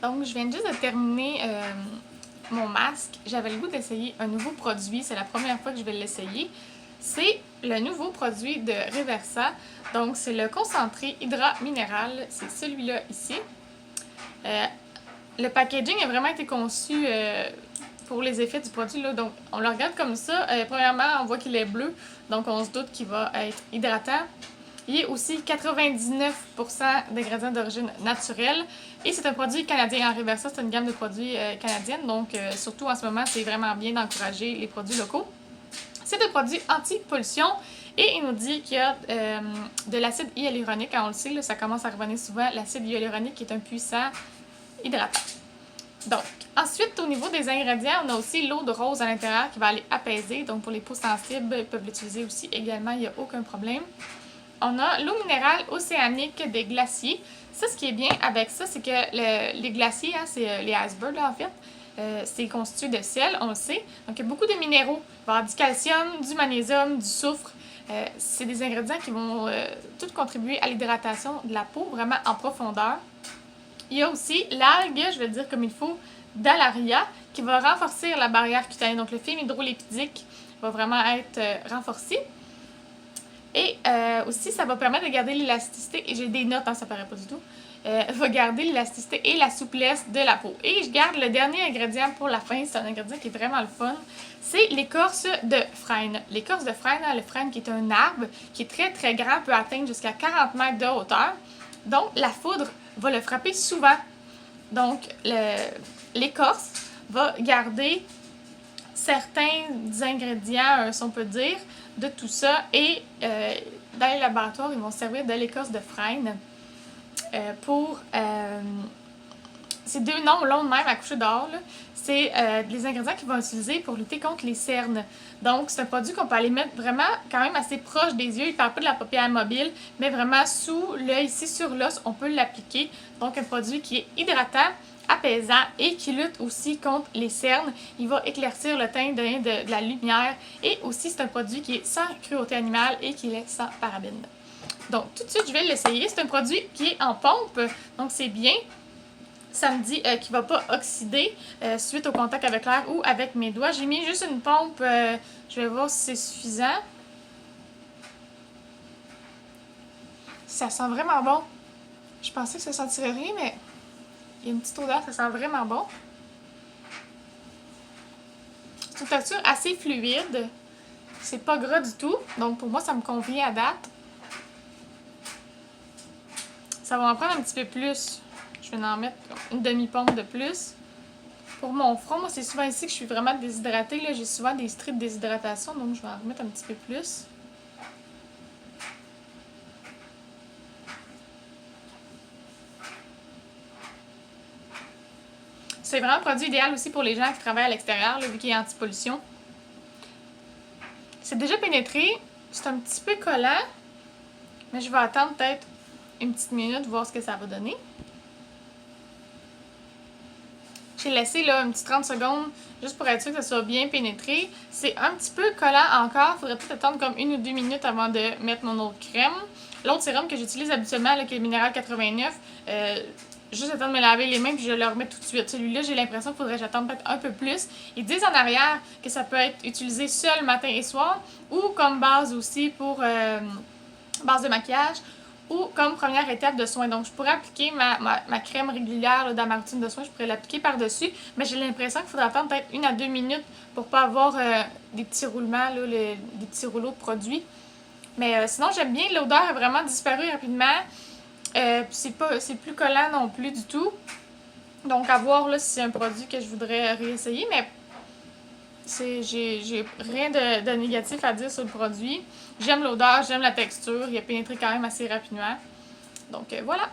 Donc, je viens juste de terminer mon masque. J'avais le goût d'essayer un nouveau produit. C'est la première fois que je vais l'essayer. C'est le nouveau produit de Reversa. Donc, c'est le concentré hydrat minéral. C'est celui-là ici. Le packaging a vraiment été conçu pour les effets du produit. Là. Donc, on le regarde comme ça. Premièrement, on voit qu'il est bleu. Donc, on se doute qu'il va être hydratant. Il y a aussi 99% d'ingrédients d'origine naturelle. Et c'est un produit canadien. En Reversa, c'est une gamme de produits canadienne. Donc, surtout en ce moment, c'est vraiment bien d'encourager les produits locaux. C'est un produit anti-pollution. Et il nous dit qu'il y a de l'acide hyaluronique. On le sait, là, ça commence à revenir souvent. L'acide hyaluronique qui est un puissant hydratant. Donc, ensuite, au niveau des ingrédients, on a aussi l'eau de rose à l'intérieur qui va aller apaiser. Donc, pour les peaux sensibles, ils peuvent l'utiliser aussi également. Il n'y a aucun problème. On a l'eau minérale océanique des glaciers. Ça, ce qui est bien avec ça, c'est que les glaciers, hein, c'est les icebergs, là, en fait, c'est constitué de sel, on le sait. Donc, il y a beaucoup de minéraux. Il va y avoir du calcium, du magnésium, du soufre. C'est des ingrédients qui vont tous contribuer à l'hydratation de la peau, vraiment en profondeur. Il y a aussi l'algue, je vais le dire comme il faut, d'Alaria, qui va renforcer la barrière cutanée. Donc, le film hydrolipidique va vraiment être renforcé. Et aussi, ça va permettre de garder l'élasticité, et j'ai des notes, hein, ça paraît pas du tout, va garder l'élasticité et la souplesse de la peau. Et je garde le dernier ingrédient pour la fin, c'est un ingrédient qui est vraiment le fun, c'est l'écorce de frêne. L'écorce de frêne, hein, le frêne qui est un arbre qui est très très grand, peut atteindre jusqu'à 40 mètres de hauteur. Donc, la foudre va le frapper souvent. Donc, l'écorce va garder certains ingrédients, si on peut dire, de tout ça. Et dans les laboratoires, ils vont servir de l'écorce de frêne pour... ces deux noms longs de même à coucher dehors, c'est les ingrédients qu'ils vont utiliser pour lutter contre les cernes. Donc, c'est un produit qu'on peut aller mettre vraiment quand même assez proche des yeux. Il ne parle pas de la paupière mobile, mais vraiment sous l'œil, ici sur l'os, on peut l'appliquer. Donc, un produit qui est hydratant, apaisant et qui lutte aussi contre les cernes. Il va éclaircir le teint, donner de la lumière. Et aussi, c'est un produit qui est sans cruauté animale et qui est sans parabènes. Donc, tout de suite, je vais l'essayer. C'est un produit qui est en pompe, donc c'est bien. Ça me dit qu'il ne va pas oxyder suite au contact avec l'air ou avec mes doigts. J'ai mis juste une pompe. Je vais voir si c'est suffisant. Ça sent vraiment bon. Je pensais que ça sentirait rien, mais il y a une petite odeur. Ça sent vraiment bon. C'est une texture assez fluide. C'est pas gras du tout. Donc, pour moi, ça me convient à date. Ça va en prendre un petit peu plus. Je vais en mettre une demi-pompe de plus. Pour mon front, moi, c'est souvent ici que je suis vraiment déshydratée. J'ai souvent des strips de déshydratation, donc je vais en remettre un petit peu plus. C'est vraiment un produit idéal aussi pour les gens qui travaillent à l'extérieur, vu qu'il est anti-pollution. C'est déjà pénétré. C'est un petit peu collant. Mais je vais attendre peut-être une petite minute, voir ce que ça va donner. J'ai laissé là, une petite 30 secondes juste pour être sûr que ça soit bien pénétré. C'est un petit peu collant encore. Il faudrait peut-être attendre comme 1 ou 2 minutes avant de mettre mon autre crème. L'autre sérum que j'utilise habituellement, là, qui est le Minéral 89, juste attendre de me laver les mains puis je le remets tout de suite. Celui-là, j'ai l'impression qu'il faudrait que j'attende peut-être un peu plus. Ils disent en arrière que ça peut être utilisé seul matin et soir ou comme base aussi pour base de maquillage. Ou comme première étape de soin. Donc, je pourrais appliquer ma crème régulière là, dans ma routine de soin. Je pourrais l'appliquer par-dessus. Mais j'ai l'impression qu'il faudra attendre peut-être 1 à 2 minutes pour ne pas avoir des petits roulements, là, des petits rouleaux de produits. Mais sinon, j'aime bien. L'odeur a vraiment disparu rapidement. C'est plus collant non plus du tout. Donc, à voir là, si c'est un produit que je voudrais réessayer. Mais j'ai rien de négatif à dire sur le produit. J'aime l'odeur, j'aime la texture. Il a pénétré quand même assez rapidement. Donc, voilà.